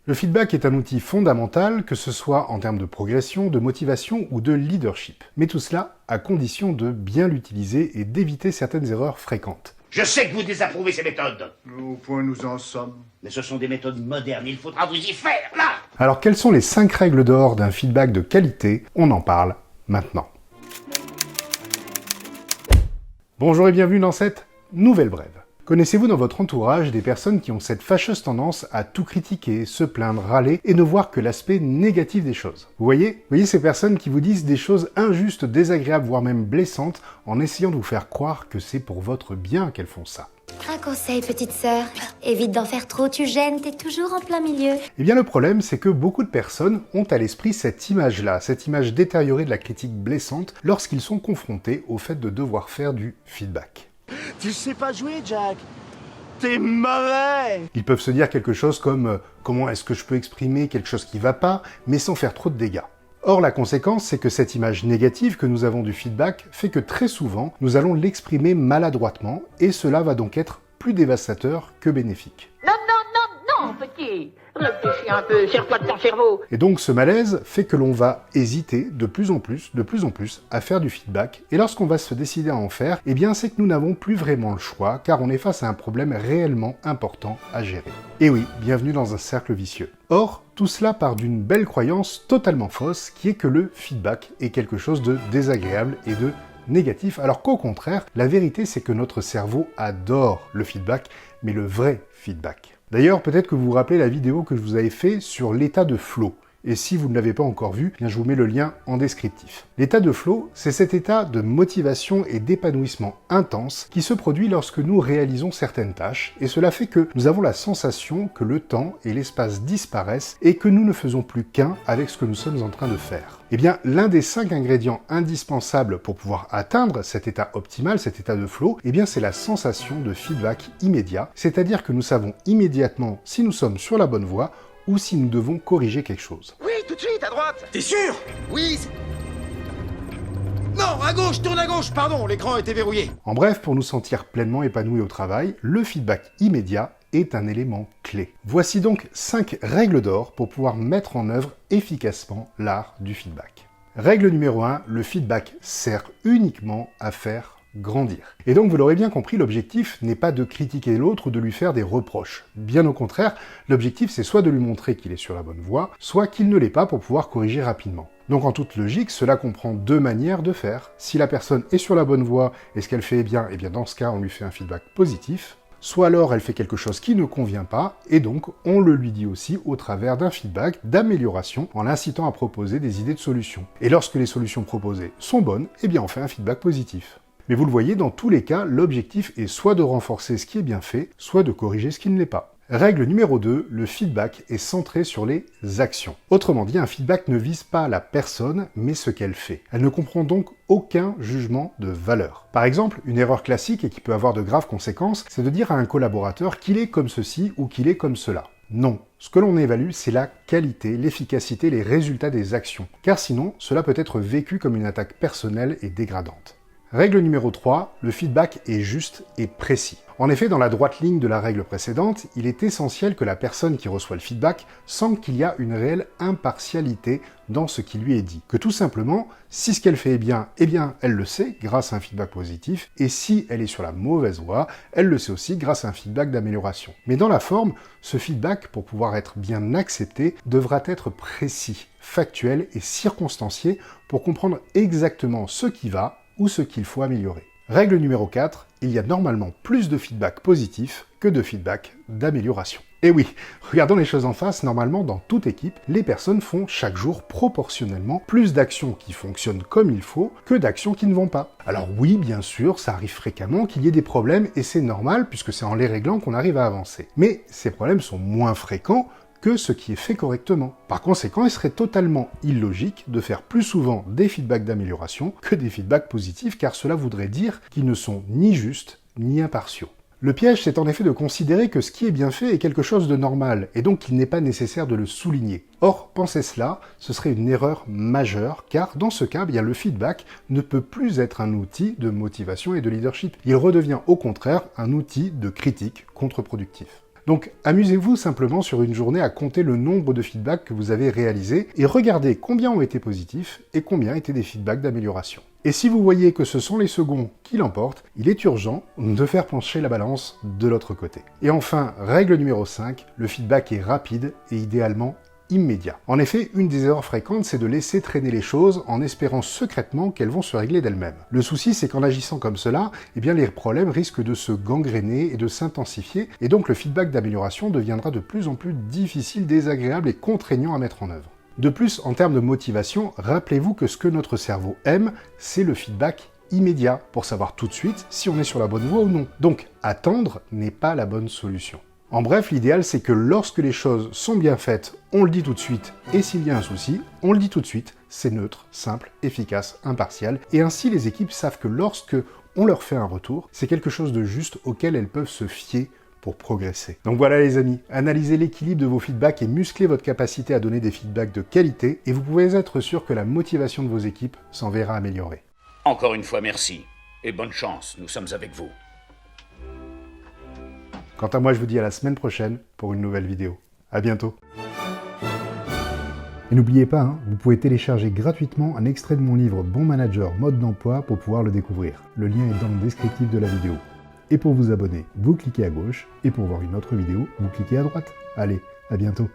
Le feedback est un outil fondamental, que ce soit en termes de progression, de motivation ou de leadership. Mais tout cela à condition de bien l'utiliser et d'éviter certaines erreurs fréquentes. Je sais que vous désapprouvez ces méthodes. Au point nous en sommes. Mais ce sont des méthodes modernes, il faudra vous y faire, là. Alors quelles sont les 5 règles d'or d'un feedback de qualité? On en parle maintenant. Bonjour et bienvenue dans cette nouvelle brève. Connaissez-vous dans votre entourage des personnes qui ont cette fâcheuse tendance à tout critiquer, se plaindre, râler et ne voir que l'aspect négatif des choses? Vous voyez ces personnes qui vous disent des choses injustes, désagréables, voire même blessantes, en essayant de vous faire croire que c'est pour votre bien qu'elles font ça. Un conseil, petite sœur. Évite d'en faire trop, tu gênes, t'es toujours en plein milieu. Eh bien le problème, c'est que beaucoup de personnes ont à l'esprit cette image-là, cette image détériorée de la critique blessante lorsqu'ils sont confrontés au fait de devoir faire du feedback. Tu sais pas jouer, Jack. T'es mauvais. Ils peuvent se dire quelque chose comme « Comment est-ce que je peux exprimer quelque chose qui va pas ?» mais sans faire trop de dégâts. Or, la conséquence, c'est que cette image négative que nous avons du feedback fait que très souvent, nous allons l'exprimer maladroitement, et cela va donc être plus dévastateur que bénéfique. Non, petit. Réfléchis un peu, sers-toi de ton cerveau. Et donc ce malaise fait que l'on va hésiter de plus en plus à faire du feedback, et lorsqu'on va se décider à en faire, eh bien c'est que nous n'avons plus vraiment le choix, car on est face à un problème réellement important à gérer. Et oui, bienvenue dans un cercle vicieux. Or, tout cela part d'une belle croyance totalement fausse, qui est que le feedback est quelque chose de désagréable et de négatif, alors qu'au contraire, la vérité c'est que notre cerveau adore le feedback, mais le vrai feedback. D'ailleurs, peut-être que vous vous rappelez la vidéo que je vous avais fait sur l'état de flow. Et si vous ne l'avez pas encore vu, bien je vous mets le lien en descriptif. L'état de flow, c'est cet état de motivation et d'épanouissement intense qui se produit lorsque nous réalisons certaines tâches, et cela fait que nous avons la sensation que le temps et l'espace disparaissent et que nous ne faisons plus qu'un avec ce que nous sommes en train de faire. Eh bien, l'un des 5 ingrédients indispensables pour pouvoir atteindre cet état optimal, cet état de flow, eh bien c'est la sensation de feedback immédiat, c'est-à-dire que nous savons immédiatement si nous sommes sur la bonne voie ou si nous devons corriger quelque chose. Oui, tout de suite, à droite. T'es sûr? Oui. Non, à gauche, tourne à gauche, pardon, l'écran était verrouillé. En bref, pour nous sentir pleinement épanouis au travail, le feedback immédiat est un élément clé. Voici donc 5 règles d'or pour pouvoir mettre en œuvre efficacement l'art du feedback. Règle numéro 1, le feedback sert uniquement à faire grandir. Et donc, vous l'aurez bien compris, l'objectif n'est pas de critiquer l'autre ou de lui faire des reproches. Bien au contraire, l'objectif c'est soit de lui montrer qu'il est sur la bonne voie, soit qu'il ne l'est pas pour pouvoir corriger rapidement. Donc en toute logique, cela comprend 2 manières de faire. Si la personne est sur la bonne voie et ce qu'elle fait est bien, et bien dans ce cas, on lui fait un feedback positif. Soit alors elle fait quelque chose qui ne convient pas, et donc on le lui dit aussi au travers d'un feedback d'amélioration en l'incitant à proposer des idées de solutions. Et lorsque les solutions proposées sont bonnes, eh bien on fait un feedback positif. Mais vous le voyez, dans tous les cas, l'objectif est soit de renforcer ce qui est bien fait, soit de corriger ce qui ne l'est pas. Règle numéro 2, le feedback est centré sur les actions. Autrement dit, un feedback ne vise pas la personne, mais ce qu'elle fait. Elle ne comprend donc aucun jugement de valeur. Par exemple, une erreur classique et qui peut avoir de graves conséquences, c'est de dire à un collaborateur qu'il est comme ceci ou qu'il est comme cela. Non. Ce que l'on évalue, c'est la qualité, l'efficacité, les résultats des actions. Car sinon, cela peut être vécu comme une attaque personnelle et dégradante. Règle numéro 3, le feedback est juste et précis. En effet, dans la droite ligne de la règle précédente, il est essentiel que la personne qui reçoit le feedback sente qu'il y a une réelle impartialité dans ce qui lui est dit. Que tout simplement, si ce qu'elle fait est bien, eh bien, elle le sait grâce à un feedback positif, et si elle est sur la mauvaise voie, elle le sait aussi grâce à un feedback d'amélioration. Mais dans la forme, ce feedback, pour pouvoir être bien accepté, devra être précis, factuel et circonstancié pour comprendre exactement ce qui va ou ce qu'il faut améliorer. Règle numéro 4, il y a normalement plus de feedback positif que de feedback d'amélioration. Et oui, regardons les choses en face, normalement dans toute équipe, les personnes font chaque jour proportionnellement plus d'actions qui fonctionnent comme il faut que d'actions qui ne vont pas. Alors oui, bien sûr, ça arrive fréquemment qu'il y ait des problèmes et c'est normal puisque c'est en les réglant qu'on arrive à avancer. Mais ces problèmes sont moins fréquents que ce qui est fait correctement. Par conséquent, il serait totalement illogique de faire plus souvent des feedbacks d'amélioration que des feedbacks positifs, car cela voudrait dire qu'ils ne sont ni justes ni impartiaux. Le piège, c'est en effet de considérer que ce qui est bien fait est quelque chose de normal, et donc qu'il n'est pas nécessaire de le souligner. Or, penser cela, ce serait une erreur majeure, car dans ce cas, bien, le feedback ne peut plus être un outil de motivation et de leadership. Il redevient au contraire un outil de critique contre-productif. Donc amusez-vous simplement sur une journée à compter le nombre de feedbacks que vous avez réalisés et regardez combien ont été positifs et combien étaient des feedbacks d'amélioration. Et si vous voyez que ce sont les seconds qui l'emportent, il est urgent de faire pencher la balance de l'autre côté. Et enfin, règle numéro 5, le feedback est rapide et idéalement immédiat. En effet, une des erreurs fréquentes, c'est de laisser traîner les choses en espérant secrètement qu'elles vont se régler d'elles-mêmes. Le souci, c'est qu'en agissant comme cela, eh bien, les problèmes risquent de se gangréner et de s'intensifier, et donc le feedback d'amélioration deviendra de plus en plus difficile, désagréable et contraignant à mettre en œuvre. De plus, en termes de motivation, rappelez-vous que ce que notre cerveau aime, c'est le feedback immédiat, pour savoir tout de suite si on est sur la bonne voie ou non. Donc, attendre n'est pas la bonne solution. En bref, l'idéal, c'est que lorsque les choses sont bien faites, on le dit tout de suite, et s'il y a un souci, on le dit tout de suite. C'est neutre, simple, efficace, impartial, et ainsi les équipes savent que lorsque on leur fait un retour, c'est quelque chose de juste auquel elles peuvent se fier pour progresser. Donc voilà les amis, analysez l'équilibre de vos feedbacks et musclez votre capacité à donner des feedbacks de qualité, et vous pouvez être sûr que la motivation de vos équipes s'en verra améliorée. Encore une fois, merci. Et bonne chance, nous sommes avec vous. Quant à moi, je vous dis à la semaine prochaine pour une nouvelle vidéo. À bientôt. Et n'oubliez pas, vous pouvez télécharger gratuitement un extrait de mon livre Bon Manager, mode d'emploi pour pouvoir le découvrir. Le lien est dans le descriptif de la vidéo. Et pour vous abonner, vous cliquez à gauche, et pour voir une autre vidéo, vous cliquez à droite. Allez, à bientôt.